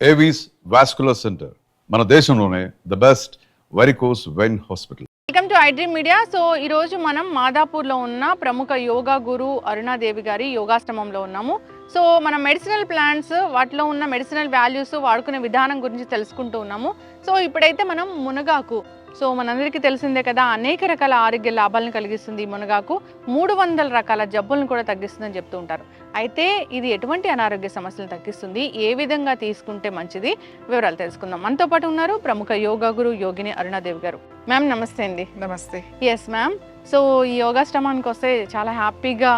Avis vascular centre మన దేశంలోనే the best varicose vein hospital. Welcome to iDream Media. So ఈరోజు మనం మాదాపూర్లో ఉన్న ప్రముఖ యోగా గురు అరుణాదేవి గారి యోగాశ్రమంలో ఉన్నాము. సో మన మెడిసినల్ ప్లాంట్స్, వాటిలో ఉన్న మెడిసినల్ వాల్యూస్, వాడుకునే విధానం గురించి తెలుసుకుంటూ ఉన్నాము. సో ఇప్పుడైతే మనం మునగాకు, సో మనందరికీ తెలిసిందే కదా, అనేక రకాల ఆరోగ్య లాభాలను కలిగిస్తుంది ఈ మునగాకు. 300 రకాల జబ్బులను కూడా తగ్గిస్తుందని చెప్తూ ఉంటారు. అయితే ఇది ఎటువంటి అనారోగ్య సమస్యలను తగ్గిస్తుంది, ఏ విధంగా తీసుకుంటే మంచిది, వివరాలు తెలుసుకుందాం. మనతో పాటు ఉన్నారు ప్రముఖ యోగా గురు యోగిని అరుణాదేవి గారు. మ్యామ్ నమస్తే అండి. నమస్తే. Yes ma'am. సో ఈ యోగాశ్రమానికి వస్తే చాలా హ్యాపీగా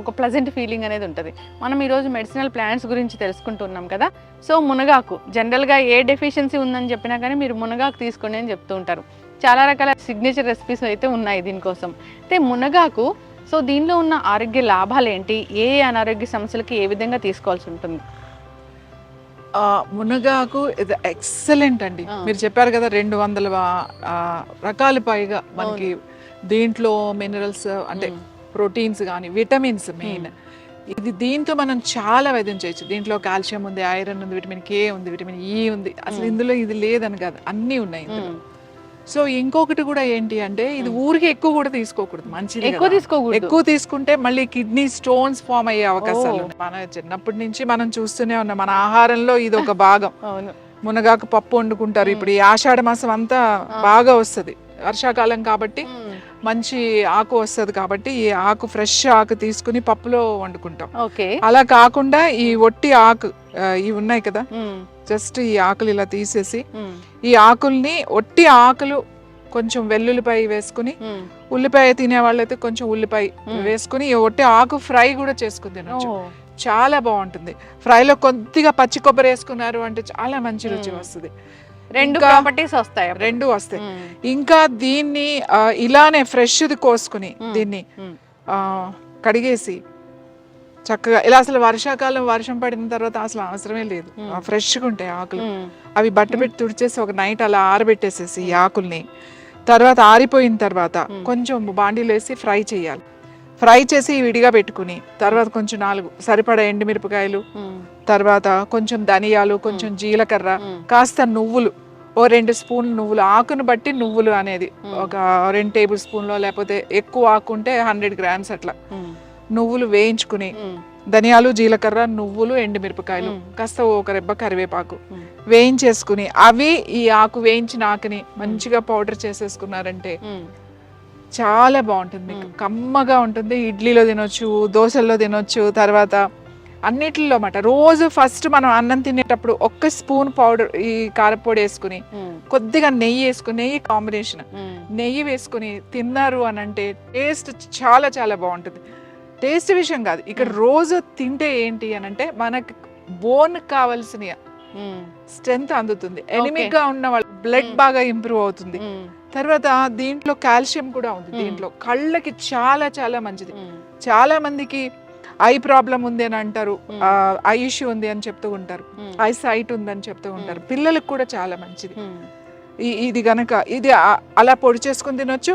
ఒక ప్లెజెంట్ ఫీలింగ్ అనేది ఉంటుంది. మనం ఈరోజు మెడిసినల్ ప్లాంట్స్ గురించి తెలుసుకుంటున్నాం కదా. సో మునగాకు జనరల్గా ఏ డెఫిషియన్సీ ఉందని చెప్పినా కానీ మీరు మునగాకు తీసుకోండి అని చెప్తూ ఉంటారు. చాలా రకాల సిగ్నేచర్ రెసిపీస్ అయితే ఉన్నాయి దీనికోసం. అయితే మునగాకు, సో దీనిలో ఉన్న ఆరోగ్య లాభాలు ఏంటి, ఏ అనారోగ్య సమస్యలకి ఏ విధంగా తీసుకోవాల్సి ఉంటుంది? మునగాకు ఇది ఎక్సలెంట్ అండి. మీరు చెప్పారు కదా 200 రకాల పైగా మనకి దీంట్లో మినరల్స్ అంటే ప్రోటీన్స్ కానీ విటమిన్స్ మెయిన్. ఇది దీంతో మనం చాలా వైద్యం చేయొచ్చు. దీంట్లో కాల్షియం ఉంది, ఐరన్ ఉంది, విటమిన్ కే ఉంది, విటమిన్ ఈ ఉంది. అసలు ఇందులో ఇది లేదని కాదు, అన్నీ ఉన్నాయి ఇందులో. సో ఇంకొకటి కూడా ఏంటి అంటే ఇది ఊరికి ఎక్కువ కూడా తీసుకోకూడదు, మంచిది ఎక్కువ తీసుకుంటే మళ్ళీ కిడ్నీ స్టోన్స్ ఫామ్ అయ్యే అవకాశాలు ఉన్నాయి. మన చిన్నప్పటి నుంచి మనం చూస్తూనే ఉన్నాం, మన ఆహారంలో ఇది ఒక భాగం. మునగాకు పప్పు వండుకుంటారు. ఇప్పుడు ఈ ఆషాఢ మాసం అంతా బాగా వస్తుంది, వర్షాకాలం కాబట్టి మంచి ఆకు వస్తుంది కాబట్టి ఈ ఆకు ఫ్రెష్ ఆకు తీసుకుని పప్పులో వండుకుంటాం. అలా కాకుండా ఈ ఒట్టి ఆకు ఇవి ఉన్నాయి కదా, జస్ట్ ఈ ఆకులు ఇలా తీసేసి ఈ ఆకుల్ని ఒట్టి ఆకులు కొంచెం వెల్లుల్లిపాయ వేసుకుని, ఉల్లిపాయ తినే వాళ్ళైతే కొంచెం ఉల్లిపాయ వేసుకుని ఈ ఒట్టి ఆకు ఫ్రై కూడా చేసుకుని తినొచ్చు. చాలా బాగుంటుంది. ఫ్రైలో కొద్దిగా పచ్చి కొబ్బరి వేసుకున్నారు అంటే చాలా మంచి రుచి వస్తుంది. రెండు వస్తాయి. ఇంకా దీన్ని ఇలానే ఫ్రెష్ది కోసుకుని దీన్ని కడిగేసి చక్కగా ఇలా, అసలు వర్షాకాలం వర్షం పడిన తర్వాత అసలు అవసరమే లేదు, ఫ్రెష్గా ఉంటాయి ఆకులు. అవి బట్ట పెట్టి తుడిచేసి ఒక నైట్ అలా ఆరబెట్టేసేసి ఈ ఆకుల్ని, తర్వాత ఆరిపోయిన తర్వాత కొంచెం బాండీలో వేసి ఫ్రై చేయాలి. ఫ్రై చేసి విడిగా పెట్టుకుని తర్వాత కొంచెం 4 సరిపడా ఎండుమిరపకాయలు, తర్వాత కొంచెం ధనియాలు, కొంచెం జీలకర్ర, కాస్త నువ్వులు, ఓ 2 స్పూన్లు నువ్వులు, ఆకును బట్టి నువ్వులు అనేది ఒక 2 టేబుల్ స్పూన్లో, లేకపోతే ఎక్కువ ఆకు ఉంటే 100 గ్రామ్స్ అట్లా నువ్వులు వేయించుకుని, ధనియాలు, జీలకర్ర, నువ్వులు, ఎండుమిరపకాయలు, కాస్త ఒక రెబ్బ కరివేపాకు వేయించేసుకుని, అవి ఈ ఆకు వేయించిన ఆకుని మంచిగా పౌడర్ చేసేసుకున్నారంటే చాలా బాగుంటుంది. మీకు కమ్మగా ఉంటుంది. ఇడ్లీలో తినొచ్చు, దోశల్లో తినొచ్చు, తర్వాత అన్నిటిలో మాట. రోజు ఫస్ట్ మనం అన్నం తినేటప్పుడు 1 స్పూన్ పౌడర్ ఈ కారపొడి వేసుకుని, కొద్దిగా నెయ్యి వేసుకుని, నెయ్యి కాంబినేషన్ నెయ్యి వేసుకుని తిన్నారు అని అంటే టేస్ట్ చాలా చాలా బాగుంటుంది. టేస్ట్ విషయం కాదు, ఇక్కడ రోజు తింటే ఏంటి అని అంటే మనకి బోన్ కావాల్సిన స్ట్రెంత్ అందుతుంది. ఎనిమిక్ గా ఉన్న వాళ్ళు బ్లడ్ బాగా ఇంప్రూవ్ అవుతుంది. తర్వాత దీంట్లో కాల్షియం కూడా ఉంది. దీంట్లో కళ్ళకి చాలా చాలా మంచిది. చాలా మందికి ఐ ప్రాబ్లం ఉంది అని అంటారు, ఐ ఇష్యూ ఉంది అని చెప్తూ ఉంటారు, ఐ సైట్ ఉంది అని చెప్తూ ఉంటారు. పిల్లలకు కూడా చాలా మంచిది ఇది గనక. ఇది అలా పొడి చేసుకుని తినొచ్చు.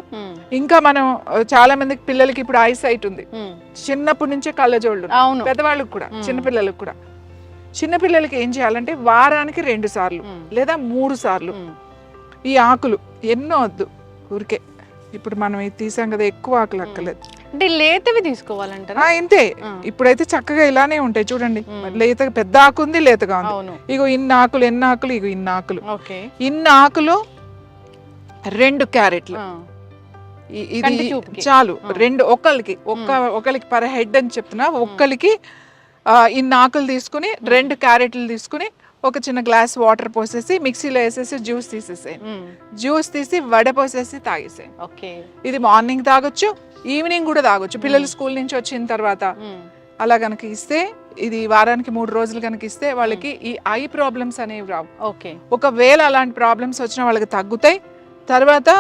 ఇంకా మనం చాలా మందికి పిల్లలకి ఇప్పుడు ఐ సైట్ ఉంది, చిన్నప్పటి నుంచే కళ్ళజోళ్ళు, పెద్దవాళ్ళకి కూడా, చిన్నపిల్లలకు కూడా. చిన్నపిల్లలకి ఏం చేయాలంటే వారానికి 2 సార్లు లేదా 3 సార్లు ఈ ఆకులు, ఎన్నో వద్దు, ఊరికే ఇప్పుడు మనం ఇది తీసాం కదా, ఎక్కువ ఆకులు అక్కలేదు అంటే లేతవి తీసుకోవాలంటారా? ఇంతే. ఇప్పుడైతే చక్కగా ఇలానే ఉంటాయి చూడండి, లేత పెద్ద ఆకు ఉంది, లేతగా ఉంది. ఇగో ఇన్ని ఆకులు, ఎన్ని ఆకులు, ఇగో ఇన్ని ఆకులు, ఇన్ని ఆకులు 2 క్యారెట్లు ఇది చాలు. 2 ఒకరికి పర్ హెడ్ అని చెప్తున్నా. ఒక్కరికి ఇన్ని ఆకులు తీసుకుని 2 క్యారెట్లు తీసుకుని ఒక చిన్న గ్లాస్ వాటర్ పోసేసి మిక్సీలో వేసేసి జ్యూస్ తీసేసేయండి. జ్యూస్ తీసి వడపోసేసి తాగేసేయండి. ఇది మార్నింగ్ తాగొచ్చు, ఈవినింగ్ కూడా తాగొచ్చు. పిల్లలు స్కూల్ నుంచి వచ్చిన తర్వాత అలా కనుక ఇస్తే, ఇది వారానికి 3 రోజులు కనుక ఇస్తే వాళ్ళకి ఈ ఐ ప్రాబ్లమ్స్ అనేవి రావు. ఒకవేళ అలాంటి ప్రాబ్లమ్స్ వచ్చినా వాళ్ళకి తగ్గుతాయి. తర్వాత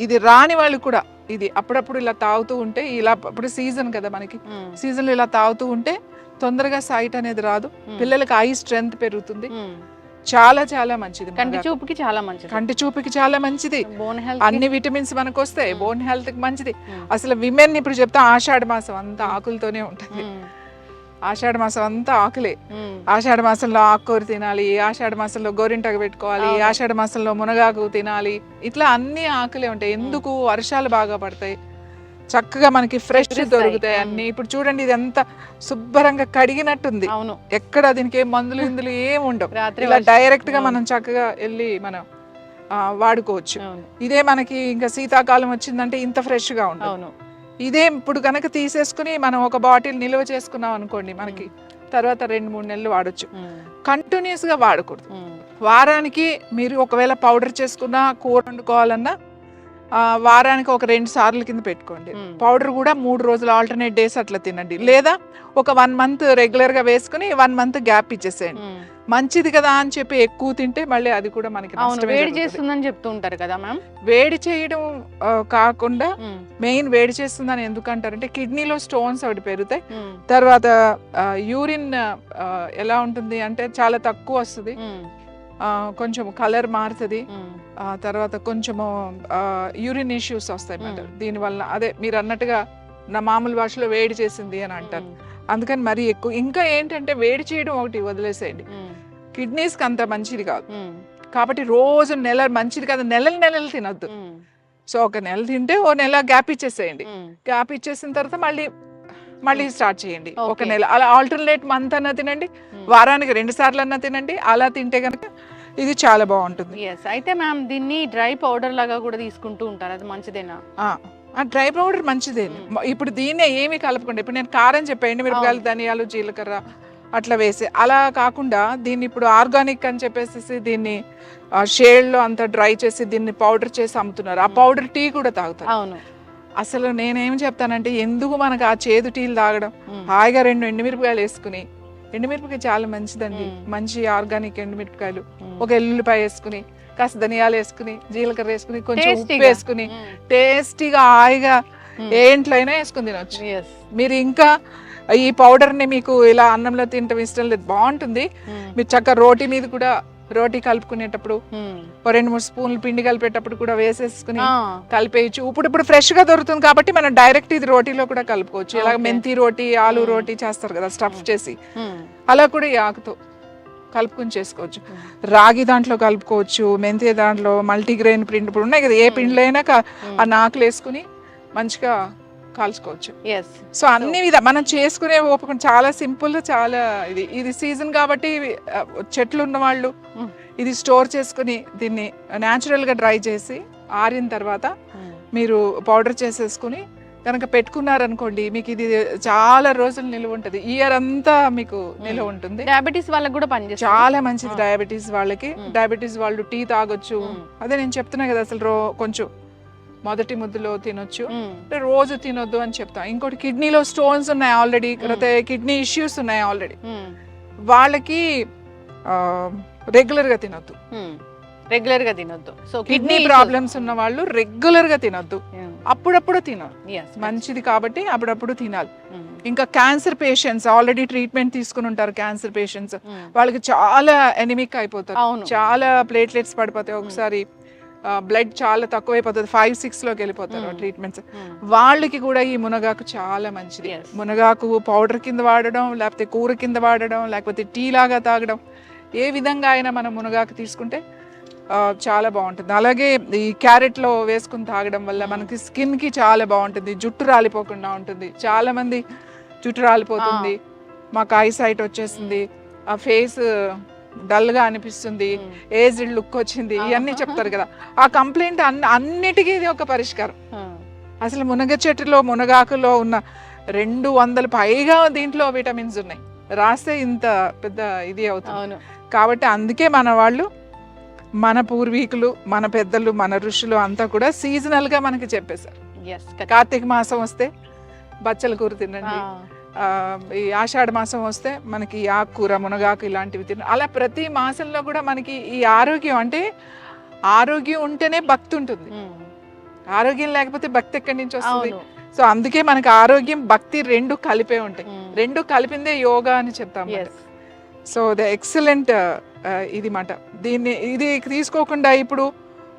ఇది రాని వాళ్ళు కూడా ఇది అప్పుడప్పుడు ఇలా తాగుతూ ఉంటే, ఇలా ఇప్పుడు సీజన్ కదా మనకి, సీజన్లో ఇలా తాగుతూ ఉంటే తొందరగా సైట్ అనేది రాదు, పిల్లలకి ఐ స్ట్రెంగ్త్ పెరుగుతుంది. చాలా చాలా మంచిది. కంటి చూపుకి చాలా మంచిది. అన్ని విటమిన్స్ మనకు వస్తాయి. బోన్ హెల్త్ కి మంచిది. అసలు విమెన్ ఇప్పుడు చెప్తా ఆషాఢ మాసం అంతా ఆకులతోనే ఉంటుంది. ఆషాఢ మాసం అంతా ఆకులే. ఆషాఢ మాసంలో ఆకుకూర తినాలి, ఆషాఢ మాసంలో గోరింటాకు పెట్టుకోవాలి, ఆషాఢ మాసంలో మునగాకు తినాలి, ఇట్లా అన్ని ఆకులే ఉంటాయి. ఎందుకు? వర్షాలు బాగా పడతాయి, చక్కగా మనకి ఫ్రెష్ దొరుకుతాయి అన్ని. ఇప్పుడు చూడండి, ఇదంతా శుభ్రంగా కడిగినట్టుంది, ఎక్కడ దీనికి ఏం మందులు ఇందులు ఏం ఉండవు. ఇలా డైరెక్ట్ గా మనం చక్కగా వెళ్ళి మనం వాడుకోవచ్చు. ఇదే మనకి ఇంకా శీతాకాలం వచ్చిందంటే ఇంత ఫ్రెష్ గా ఉండదు. ఇదే ఇప్పుడు కనుక తీసేసుకుని మనం ఒక బాటిల్ నిల్వ చేసుకున్నాం అనుకోండి, మనకి తర్వాత 2-3 నెలలు వాడచ్చు. కంటిన్యూస్ గా వాడకూడదు. వారానికి మీరు ఒకవేళ పౌడర్ చేసుకున్నా, కూర వండుకోవాలన్నా వారానికి ఒక 2 సార్లు కింద పెట్టుకోండి. పౌడర్ కూడా 3 రోజులు ఆల్టర్నేట్ డేస్ అట్లా తినండి. లేదా ఒక 1 మంత్ రెగ్యులర్ గా వేసుకుని 1 మంత్ గ్యాప్ ఇచ్చేసేయండి. మంచిది కదా అని చెప్పి ఎక్కువ తింటే మళ్ళీ అది కూడా మనకి వేడి చేస్తుందని చెప్తూ ఉంటారు కదా మ్యామ్. వేడి చేయడం కాకుండా మెయిన్ వేడి చేస్తుందని ఎందుకంటారంటే కిడ్నీలో స్టోన్స్ ఒకటి పెరుగుతాయి. తర్వాత యూరిన్ ఎలా ఉంటుంది అంటే చాలా తక్కువ వస్తుంది, కొంచెం కలర్ మారుతుంది, తర్వాత కొంచెము యూరిన్ ఇష్యూస్ వస్తాయి అన్నమాట దీనివల్ల. అదే మీరు అన్నట్టుగా నా మామూలు భాషలో వేడి చేసింది అని అంటారు. అందుకని మరీ ఎక్కువ. ఇంకా ఏంటంటే వేడి చేయడం ఒకటి వదిలేసేయండి, కిడ్నీస్కి అంత మంచిది కాదు. కాబట్టి రోజు మంచిది కాదు, నెలలు తినొద్దు. సో ఒక నెల తింటే ఓ నెల గ్యాప్ ఇచ్చేసేయండి. గ్యాప్ ఇచ్చేసిన తర్వాత మళ్ళీ స్టార్ట్ చేయండి. ఒక నెల అలా ఆల్టర్నేట్ మంత్ అన్నా తినండి, వారానికి 2 సార్లు అన్నా తినండి. అలా తింటే కనుక ఇది చాలా బాగుంటుంది. అయితే మ్యామ్ దీన్ని డ్రై పౌడర్ లాగా కూడా తీసుకుంటూ ఉంటారు, అది మంచిదేనా? డ్రై పౌడర్ మంచిదే. ఇప్పుడు దీన్నే ఏమి కలపకుండా, ఇప్పుడు నేను కారం చెప్పండి, మిరపకాయలు, ధనియాలు, జీలకర్ర అట్లా వేసి, అలా కాకుండా దీన్ని ఇప్పుడు ఆర్గానిక్ అని చెప్పేసి దీన్ని షేడ్లో అంతా డ్రై చేసి దీన్ని పౌడర్ చేసి అమ్ముతున్నారు. ఆ పౌడర్ టీ కూడా తాగుతారు. అసలు నేనేం చెప్తానంటే, ఎందుకు మనకు ఆ చేదు టీలు తాగడం, హాయిగా 2 ఎండుమిరపకాయలు వేసుకుని, ఎండుమిరపకాయ చాలా మంచిదండి, మంచి ఆర్గానిక్ ఎండుమిరపకాయలు, ఒక ఎల్లుల్లిపాయ వేసుకుని, కాస్త ధనియాలు వేసుకుని, జీలకర్ర వేసుకుని, కొంచెం ఉప్పు వేసుకుని, టేస్టీగా హాయిగా ఏ ఇంట్లో అయినా వేసుకుని తినొచ్చు. మీరు ఇంకా ఈ పౌడర్ ని మీకు ఇలా అన్నంలో తినటం ఇష్టం లేదు, బాగుంటుంది. మీరు చక్కగా రోటీ మీద కూడా, రోటీ కలుపుకునేటప్పుడు 2-3 స్పూన్లు పిండి కలిపేటప్పుడు కూడా వేసేసుకుని కలిపేయచ్చు. ఇప్పుడు ఫ్రెష్ గా దొరుకుతుంది కాబట్టి మనం డైరెక్ట్ ఇది రోటీలో కూడా కలుపుకోవచ్చు. ఇలా మెంతి రోటీ, ఆలు రోటీ చేస్తారు కదా స్టఫ్ చేసి, అలా కూడా ఈ ఆకుతో కలుపుకుని చేసుకోవచ్చు. రాగి దాంట్లో కలుపుకోవచ్చు, మెంతి దాంట్లో, మల్టీగ్రెయిన్ పిండి ఇప్పుడు ఉన్నాయి కదా, ఏ పిండిలో అయినా ఆ నాకులు వేసుకుని మంచిగా కాల్చుకోవచ్చు. సో అన్ని మనం చేసుకునే ఓపిక చాలా సింపుల్, చాలా ఇది సీజన్ కాబట్టి చెట్లు ఉన్న వాళ్ళు ఇది స్టోర్ చేసుకుని దీన్ని న్యాచురల్ గా డ్రై చేసి ఆరిన తర్వాత మీరు పౌడర్ చేసేసుకుని కనుక పెట్టుకున్నారనుకోండి, మీకు ఇది చాలా రోజులు నిలువ ఉంటుంది, ఇయర్ అంతా మీకు నిలువ ఉంటుంది. డయాబెటీస్ వాళ్ళకి కూడా పనిచేస్తుంది, చాలా మంచిది డయాబెటీస్ వాళ్ళకి. డయాబెటీస్ వాళ్ళు టీ తాగొచ్చు. అదే నేను చెప్తున్నా కదా, అసలు కొంచెం మొదటి ముద్దులో తినొచ్చు, రోజు తినొద్దు అని చెప్తాం. ఇంకోటి కిడ్నీలో స్టోన్స్ ఉన్నాయి ఆల్రెడీ, కిడ్నీ ఇష్యూస్ ఉన్నాయి ఆల్రెడీ, వాళ్ళకి రెగ్యులర్ గా తినొద్దు. సో కిడ్నీ ప్రాబ్లమ్స్ ఉన్న వాళ్ళు రెగ్యులర్ గా తినొద్దు, అప్పుడప్పుడు తినాలి, మంచిది కాబట్టి అప్పుడప్పుడు తినాలి. ఇంకా క్యాన్సర్ పేషెంట్స్ ఆల్రెడీ ట్రీట్మెంట్ తీసుకుని ఉంటారు, క్యాన్సర్ పేషెంట్స్ వాళ్ళకి చాలా ఎనిమిక్ అయిపోతారు, చాలా ప్లేట్లెట్స్ పడిపోతాయి, ఒకసారి బ్లడ్ చాలా తక్కువైపోతుంది, 5-6 లోకి వెళ్ళిపోతారు ట్రీట్మెంట్స్. వాళ్ళకి కూడా ఈ మునగాకు చాలా మంచిది. మునగాకు పౌడర్ కింద వాడడం, లేకపోతే కూర కింద వాడడం, లేకపోతే టీ లాగా తాగడం, ఏ విధంగా అయినా మనం మునగాకు తీసుకుంటే చాలా బాగుంటుంది. అలాగే ఈ క్యారెట్ లో వేసుకుని తాగడం వల్ల మనకి స్కిన్ కి చాలా బాగుంటుంది, జుట్టు రాలిపోకుండా ఉంటుంది. చాలా మంది జుట్టు రాలిపోతుంది, మాకు ఐసైట్ వచ్చేసింది, ఆ ఫేస్ డల్ గా అనిపిస్తుంది, ఏజ్డ్ లుక్ వచ్చింది, ఇవన్నీ చెప్తారు కదా. ఆ కంప్లైంట్ అన్నిటికీ ఇది ఒక పరిష్కారం. అసలు మునగ చెట్టులో, మునగాకులో ఉన్న 200 పైగా దీంట్లో విటమిన్స్ ఉన్నాయి, రాస్తే ఇంత పెద్ద ఇది అవుతుంది. కాబట్టి అందుకే మన వాళ్ళు, మన పూర్వీకులు, మన పెద్దలు, మన ఋషులు అంతా కూడా సీజనల్ గా మనకి చెప్పేశారు. కార్తీక మాసం వస్తే బచ్చల కూర తినండి, ఈ ఆషాఢ మాసం వస్తే మనకి ఆకుకూర, మునగాకు ఇలాంటివి తినండి. అలా ప్రతి మాసంలో కూడా మనకి ఈ ఆరోగ్యం, అంటే ఆరోగ్యం ఉంటేనే భక్తి ఉంటుంది, ఆరోగ్యం లేకపోతే భక్తి ఎక్కడి నుంచి వస్తుంది? సో అందుకే మనకి ఆరోగ్యం, భక్తి 2 కలిపే ఉంటాయి, 2 కలిపిందే యోగా అని చెప్తాం. సో ద ఎక్సలెంట్ ఇది మాట. ఇది తీసుకోకుండా ఇప్పుడు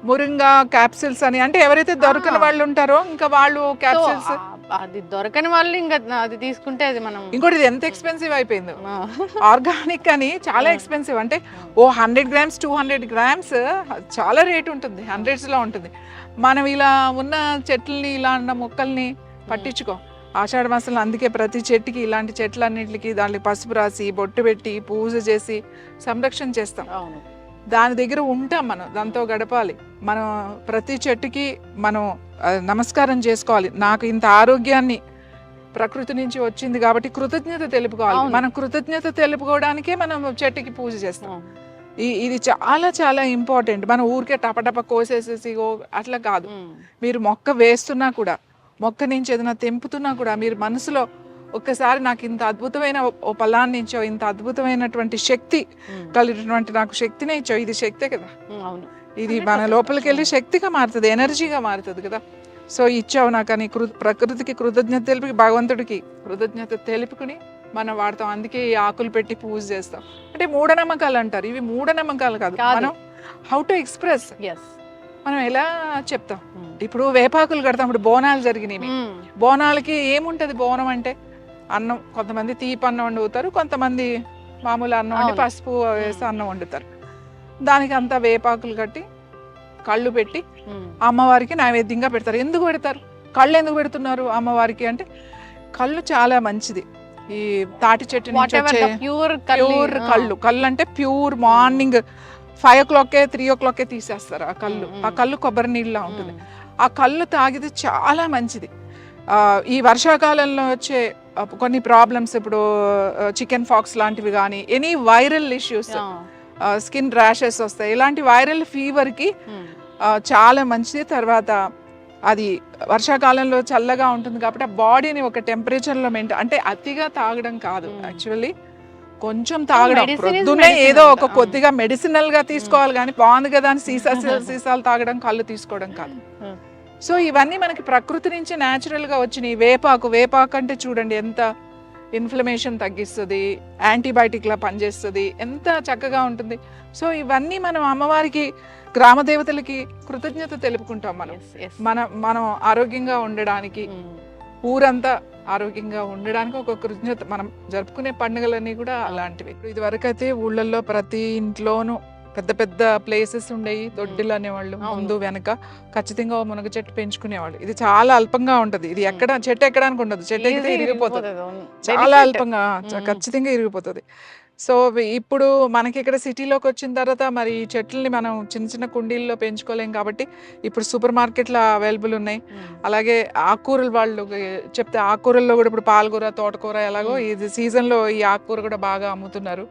మురింగా క్యాప్సిల్స్ అని, అంటే ఎవరైతే దొరకని వాళ్ళు ఉంటారో ఇంకా వాళ్ళు క్యాప్సిల్స్ అది దొరకని వాళ్ళు ఇంకా అది తీసుకుంటే అది మనం ఇంకోటి ఇది ఎంత ఎక్స్పెన్సివ్ అయిపోయింది. ఆర్గానిక్ అని చాలా ఎక్స్పెన్సివ్. అంటే ఓ 100 grams 200 grams చాలా రేట్ ఉంటుంది, హండ్రెడ్స్లో ఉంటుంది. మనం ఇలా ఉన్న చెట్లని ఇలా ఉన్న మొక్కల్ని పట్టించుకో. ఆషాఢ మాసంలో అందుకే ప్రతి చెట్టుకి ఇలాంటి చెట్లన్నిటికి దానికి పసుపు రాసి బొట్టు పెట్టి పూజ చేసి సంరక్షణ చేస్తాం. అవును, దాని దగ్గర ఉంటాం, మనం దాంతో గడపాలి. మనం ప్రతి చెట్టుకి మనం నమస్కారం చేసుకోవాలి. నాకు ఇంత ఆరోగ్యాన్ని ప్రకృతి నుంచి వచ్చింది కాబట్టి కృతజ్ఞత తెలుపుకోవాలి. మనం కృతజ్ఞత తెలుపుకోవడానికే మనం చెట్టుకి పూజ చేస్తాం. ఇది చాలా చాలా ఇంపార్టెంట్. మనం ఊరికే టపటప కోసేసేసి అట్లా కాదు. మీరు మొక్క వేస్తున్నా కూడా, మొక్క నుంచి ఏదైనా తెంపుతున్నా కూడా మీరు మనసులో ఒక్కసారి నాకు ఇంత అద్భుతమైన ఓ ఫలాన్ని ఇచ్చో, ఇంత అద్భుతమైనటువంటి శక్తి కలిగినటువంటి నాకు శక్తినే ఇచ్చో, ఇది శక్తే కదా. అవును, ఇది మన లోపలికి వెళ్ళి శక్తిగా మారుతుంది, ఎనర్జీగా మారుతుంది కదా. సో ఇచ్చావు నాకు అని ప్రకృతికి కృతజ్ఞత తెలిపి, భగవంతుడికి కృతజ్ఞత తెలుపుకుని మనం వాడతాం. అందుకే ఈ ఆకులు పెట్టి పూజ చేస్తాం. అంటే మూఢనమ్మకాలు అంటారు, ఇవి మూఢనమ్మకాలు కాదు. మనం హౌ టు ఎక్స్ప్రెస్, మనం ఎలా చెప్తాం. ఇప్పుడు వేపాకులు కడతాం. ఇప్పుడు బోనాలు జరిగినాయి. బోనాలకి ఏముంటది? బోనం అంటే అన్నం. కొంతమంది తీపి అన్నం వండుతారు, కొంతమంది మామూలు అన్నం వండి పసుపు వేసి అన్నం వండుతారు. దానికి అంతా వేపాకులు కట్టి కళ్ళు పెట్టి అమ్మవారికి నైవేద్యంగా పెడతారు. ఎందుకు పెడతారు? కళ్ళు ఎందుకు పెడుతున్నారు అమ్మవారికి అంటే, కళ్ళు చాలా మంచిది. ఈ తాటి చెట్టు నుంచి వచ్చే ప్యూర్ కళ్ళు అంటే ప్యూర్. మార్నింగ్ 5 o'clock 3 o'clock తీసేస్తారు ఆ కళ్ళు. ఆ కళ్ళు కొబ్బరి నీళ్ళలా ఉంటుంది. ఆ కళ్ళు తాగితే చాలా మంచిది. ఈ వర్షాకాలంలో వచ్చే కొన్ని ప్రాబ్లమ్స్, ఇప్పుడు చికెన్ ఫాక్స్ లాంటివి కానీ, any viral issues, skin rashes వస్తాయి, ఇలాంటి వైరల్ ఫీవర్కి చాలా మంచిది. తర్వాత అది వర్షాకాలంలో చల్లగా ఉంటుంది కాబట్టి ఆ బాడీని ఒక టెంపరేచర్లో మెయింటైన్, అంటే అతిగా తాగడం కాదు, యాక్చువల్లీ కొంచెం తాగడం. ప్రొద్దునే ఏదో ఒక కొద్దిగా మెడిసినల్ గా తీసుకోవాలి కానీ బాగుంది కదా అని సీసాలు తాగడం, కళ్ళు తీసుకోవడం కాదు. సో ఇవన్నీ మనకి ప్రకృతి నుంచి న్యాచురల్ గా వచ్చినాయి. వేపాకు అంటే చూడండి ఎంత ఇన్ఫ్లమేషన్ తగ్గిస్తుంది, యాంటీబయాటిక్ లా పనిచేస్తుంది, ఎంత చక్కగా ఉంటుంది. సో ఇవన్నీ మనం అమ్మవారికి, గ్రామ దేవతలకి కృతజ్ఞత తెలుపుకుంటాం. మనం ఆరోగ్యంగా ఉండడానికి, ఊరంతా ఆరోగ్యంగా ఉండడానికి ఒక కృతజ్ఞత. మనం జరుపుకునే పండుగలన్నీ కూడా అలాంటివి. ఇది వరకు అయితే ఊళ్ళల్లో ప్రతి ఇంట్లోనూ పెద్ద పెద్ద ప్లేసెస్ ఉండేవి, దొడ్డిలు అనేవాళ్ళు, ముందు వెనక ఖచ్చితంగా మునగ చెట్టు పెంచుకునేవాళ్ళు. ఇది చాలా అల్పంగా ఉంటది. ఇది చెట్టు ఎక్కడానికి ఉండదు, చెట్టు ఎక్కితే ఇరిగిపోతుంది, చాలా అల్పంగా, ఖచ్చితంగా ఇరిగిపోతుంది. సో ఇప్పుడు మనకి ఇక్కడ సిటీలోకి వచ్చిన తర్వాత మరి ఈ చెట్లని మనం చిన్న చిన్న కుండీల్లో పెంచుకోలేం కాబట్టి ఇప్పుడు సూపర్ మార్కెట్లో అవైలబుల్ ఉన్నాయి. అలాగే ఆకుకూరలు వాళ్ళు చెప్తే ఆకుకూరల్లో కూడా ఇప్పుడు పాలకూర, తోటకూర ఎలాగో ఇది సీజన్లో ఈ ఆకుకూర కూడా బాగా అమ్ముతున్నారు.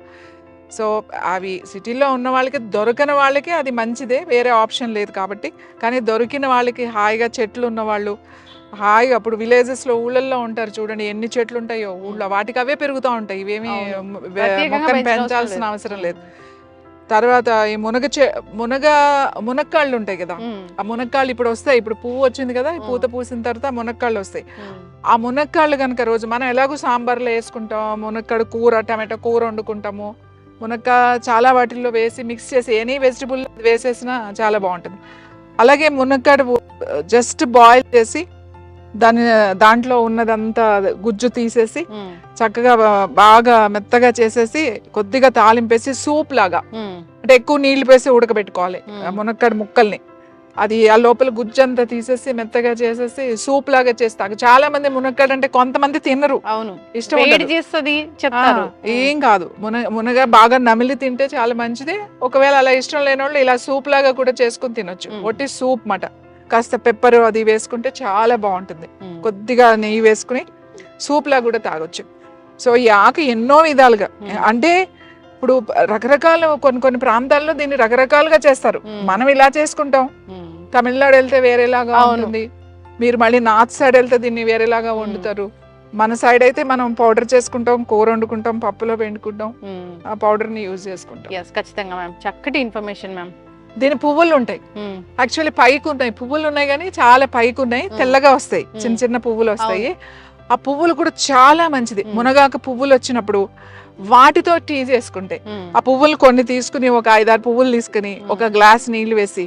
సో అవి సిటీలో ఉన్న వాళ్ళకి, దొరకని వాళ్ళకి అది మంచిదే, వేరే ఆప్షన్ లేదు కాబట్టి. కానీ దొరికిన వాళ్ళకి హాయిగా చెట్లు ఉన్నవాళ్ళు హాయిగా, అప్పుడు విలేజెస్లో ఊళ్ళల్లో ఉంటారు చూడండి, ఎన్ని చెట్లు ఉంటాయో ఊళ్ళో, వాటికి అవే పెరుగుతూ ఉంటాయి, ఇవేమి మొక్కను పెంచాల్సిన అవసరం లేదు. తర్వాత ఈ మునక్కాళ్ళు ఉంటాయి కదా, ఆ మునక్కాళ్ళు ఇప్పుడు వస్తాయి. ఇప్పుడు పువ్వు వచ్చింది కదా, పూత పూసిన తర్వాత మునక్కాళ్ళు వస్తాయి. ఆ మునక్కాళ్ళు కనుక రోజు మనం ఎలాగో సాంబార్లో వేసుకుంటాం, మునక్కాడు కూర, టమాటో కూర వండుకుంటాము. మునక్కా చాలా వాటిల్లో వేసి మిక్స్ చేసి ఎనీ వెజిటబుల్ వేసేసినా చాలా బాగుంటుంది. అలాగే మునక్కాడు జస్ట్ బాయిల్ చేసి దాంట్లో ఉన్నదంతా గుజ్జు తీసేసి చక్కగా బాగా మెత్తగా చేసేసి కొద్దిగా తాలింపేసి సూప్ లాగా, అంటే ఎక్కువ నీళ్లు వేసి ఉడకబెట్టుకోవాలి మునక్కాడు ముక్కల్ని. అది ఆ లోపల గుజ్జు అంతా తీసేసి మెత్తగా చేసేసి సూప్ లాగా చేస్తారు. చాలా మంది మునక్కాడు అంటే కొంతమంది తినరు, ఇష్టం ఏం కాదు. మునగ బాగా నమిలి తింటే చాలా మంచిది. ఒకవేళ అలా ఇష్టం లేని వాళ్ళు ఇలా సూప్ లాగా కూడా చేసుకుని తినొచ్చు. ఒట్టి సూప్ మాట, కాస్త పెప్పర్ అది వేసుకుంటే చాలా బాగుంటుంది. కొద్దిగా నెయ్యి వేసుకుని సూప్ లా కూడా తాగొచ్చు. సో ఈ ఆకు ఎన్నో విధాలుగా, అంటే ఇప్పుడు రకరకాల కొన్ని ప్రాంతాల్లో దీన్ని రకరకాలుగా చేస్తారు. మనం ఇలా చేసుకుంటాం, తమిళనాడు వెళ్తే వేరేలాగా ఉంటుంది, మీరు మళ్ళీ నార్త్ సైడ్ వెళ్తే దీన్ని వేరేలాగా వండుతారు. మన సైడ్ అయితే మనం పౌడర్ చేసుకుంటాం, కూర వండుకుంటాం, పప్పులో పెండుకుంటాం, ఆ పౌడర్ ని యూజ్ చేసుకుంటాం. ఖచ్చితంగా మ్యామ్, చక్కటి ఇన్ఫర్మేషన్ మ్యామ్. దీని పువ్వులు ఉంటాయి, యాక్చువల్లీ పైకి ఉన్నాయి, పువ్వులు ఉన్నాయి కానీ చాలా పైకి ఉన్నాయి, తెల్లగా వస్తాయి, చిన్న చిన్న పువ్వులు వస్తాయి. ఆ పువ్వులు కూడా చాలా మంచిది. మునగాకు పువ్వులు వచ్చినప్పుడు వాటితో టీ చేసుకుంటే, ఆ పువ్వులు కొన్ని తీసుకుని ఒక 5-6 పువ్వులు తీసుకుని ఒక గ్లాస్ నీళ్లు వేసి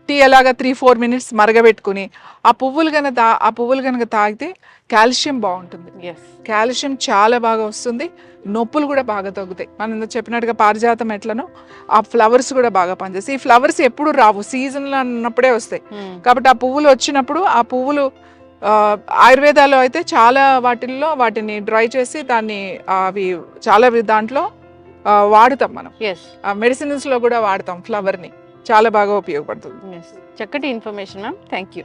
టీ అలాగా 3-4 మినిట్స్ మరగబెట్టుకుని ఆ పువ్వులు కనుక తాగితే కాల్షియం బాగుంటుంది. కాల్షియం చాలా బాగా వస్తుంది, నొప్పులు కూడా బాగా తగ్గుతాయి. మనం చెప్పినట్టుగా పారిజాతం ఎట్లనో ఆ ఫ్లవర్స్ కూడా బాగా పనిచేస్తాయి. ఈ ఫ్లవర్స్ ఎప్పుడు రావు, సీజన్లో అన్నప్పుడే వస్తాయి. కాబట్టి ఆ పువ్వులు వచ్చినప్పుడు ఆ పువ్వులు ఆయుర్వేదాలో అయితే చాలా వాటిల్లో వాటిని డ్రై చేసి దాన్ని అవి చాలా దాంట్లో వాడుతాం మనం. మెడిసిన్స్లో కూడా వాడతాం ఫ్లవర్ని, చాలా బాగా ఉపయోగపడుతుంది. చక్కటి ఇన్ఫర్మేషన్ మ్యామ్, థ్యాంక్ యూ.